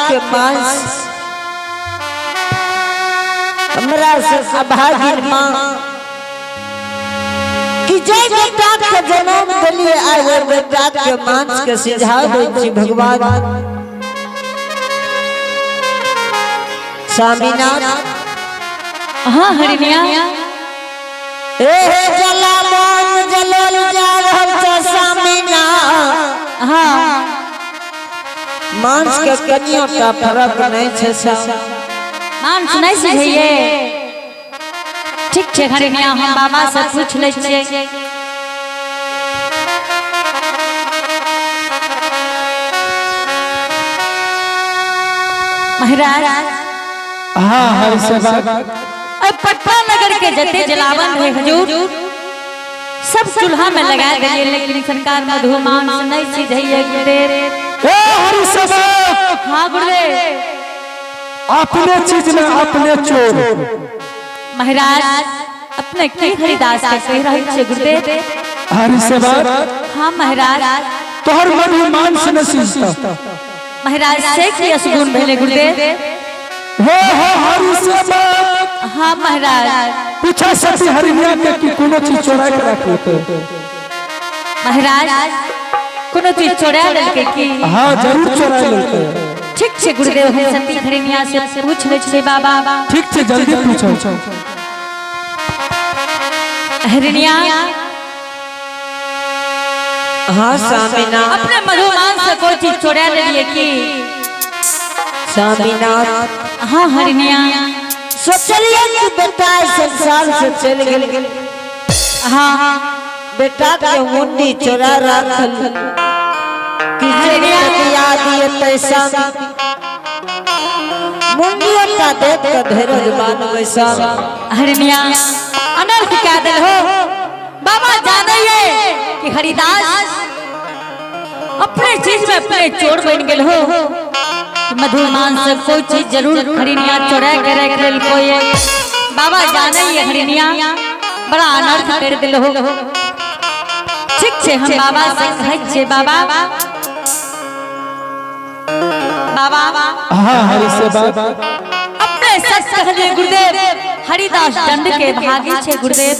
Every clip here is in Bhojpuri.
के मांस हमरा से अभागिन मां कि जय बेटा के जन्म दिलिए आए बेटा के मांस के सिझा दे छी भगवान स्वामीनाथ। हाँ हरिनिया ए जला मन जलल जा रहल छ स्वामीनाथ। हाँ मांस के कनियो का फर्क नहीं छे मांस नहीं सिझैये ठीक छे हरिनिया हम बाबा से पूछ ले छे। महाराज हाँ हरि सेवा पटना नगर के जते जलावन है हुजूर सब चूल्हा में लगा दिए लेकिन सरकार मधु मांस नहीं सिझैये गुरुदेव। ए हरि सेवा हाँ गुरुदेव अपने चीज में अपने चोर। महाराज अपने की हरिदास के कह रहे छे गुरुदेव। हरि सेवा हाँ महाराज तोहर मधु मांस न सिझता महाराज से की असगुन भेले गुरुदेव। हो हरि सेवा हाँ महाराज पूछा सती हरिनिया के कि कोनो चीज चोरा के रख लेते। महाराज कोनो चीज चोरा लेके की? हाँ जरूर चोरा लेते। ठीक छे गुरुदेव हम सती हरिनिया से पूछ ले छे बाबा। ठीक छे जल्दी पूछो। हरिनिया हाँ स्वामीनाथ अपने मधु मांस से कोई चीज चोरा ले लिए की? स्वामीनाथ हाँ हरिनिया सोचलिए कि बेटा संसार से चल गेल। हाँ बेटा के मुंडी चोरा रखल कि याद ये तैसा मुंडिया का देख के धीरज मान वैसा हरिया अनर्थ क्या दिल हो बाबा जाने कि हरिदास अपने चीज में अपने चोर बन गए हो। मधुमान से कोई चीज जरूर हरिनिया चोरा के रख लेल कोई बाबा जाने हरिनिया बड़ा अनर्थ कर दिल हो। ठीक छे हम बाबा से कहै छे बाबा बाबा हाँ हरि से बाबा अपने सच कहले गुरुदेव हरिदास दंड के भागी छे गुरुदेव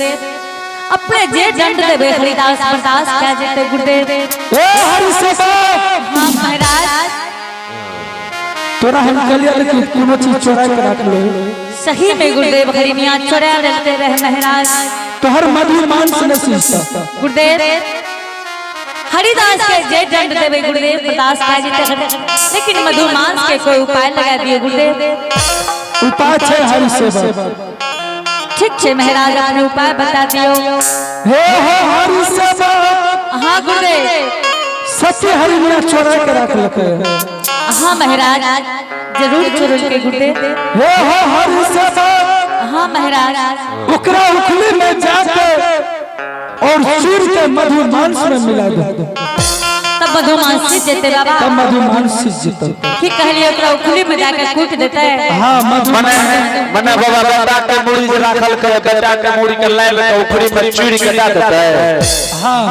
अपने जे दंड देबे हरिदास बर्दाश्त क्या जेते गुरुदेव। ए हरि से बाबा हाँ महाराज तोरा हम कहलिए कि कोनो चीज चोरा के रख ले सही में गुरुदेव हरिनिया चोरा लेते रहे महाराज तोहर मधुमान से नहीं सीखता गुरुदेव हरिदास के जे दंड देबे गुरुदेव बर्दाश्त क्या जेते लेकिन मधुमांस के कोई उपाय लगा दियो गुरुदेव। उपाय छे हरि से बाबा ठीक छे महाराज अपने उपाय बता दियो। हे हो हरि से बाबा हाँ गुरुदेव सत्य हरि ने चोरा के रख लके हाँ महाराज जरूर चोरल के गुरुदेव। हे हो हरि से बाबा हाँ महाराज ओकरा उखली में जाके और चूर के मधुमांस में मिला दे तब मधुमांस जीत देते बाबा। तब मधुमांस जीतता की कहलिए ओकरा उखली में जाके कूट देते हां मने बाबा बेटा के मुड़ी से राखल के बेटा के मुड़ी के लाए के उखड़ी में चूड़ी के काट देता है। हां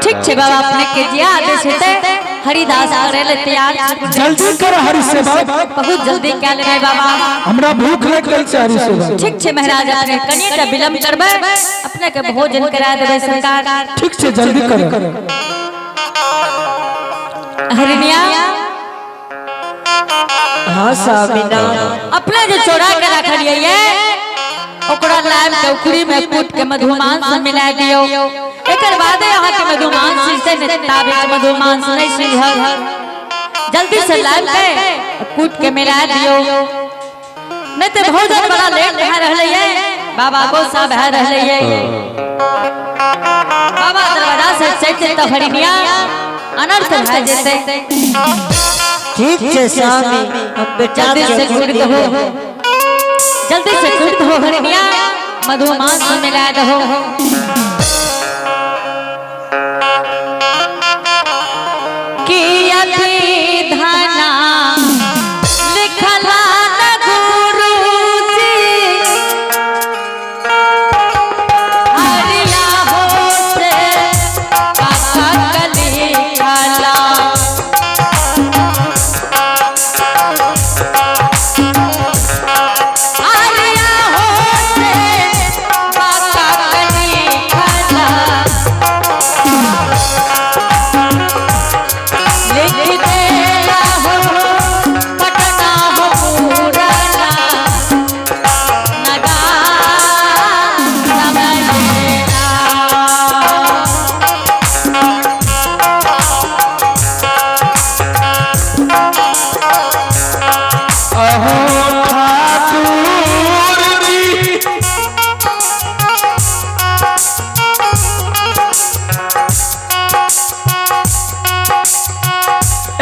ठीक छे बाबा अपने के जिया आदेश हेते हरिदास करे ले तैयार जल्दी कर हरि से बाबा बहुत जल्दी क्या लेबे बाबा हमरा भूख लग गई छै हरि से बाबा। ठीक छे महाराज अपने कनिया विलंब करबे अपने के भोजन करा देबे सरकार। ठीक छे जल्दी कर हरिनिया हाँ साबिना अपने जो चोरा के रखलिए ये ओकरा लाइम के उखड़ी में कूट के मधुमांस से मिला दियो। एकर बाद यहाँ के मधुमांस से ताबे मधुमांस नहीं सिझल जल्दी से लाइम के कूट के मिला दियो नहीं तो भोजन बड़ा लेट भै रहले ये बाबा गोसा भै रहले ये बाबा दरवाजा से चलते तो हरिनिया अनर्थ भै जेते। ठीक छे स्वामी हम बेटा जल्दी से कूट हो जल्दी से कूट हो हरिनिया मधुमांस से मिला दो। कि अति धना लिखला न गुरुजी हरिया हो से काका कली खाला हरिया हो से काका कली खाला लिख देला हो पटना हो पुराना नगा समझेला अहो ठाकुर जी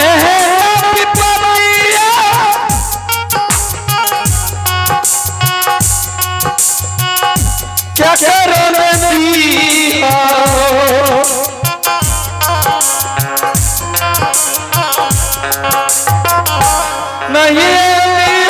एहे पिपरिया क्या करो नदिया नहीं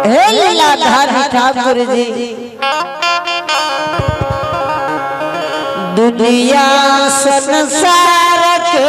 हे लीलाधारी ठाकुर जी दुनिया संसार के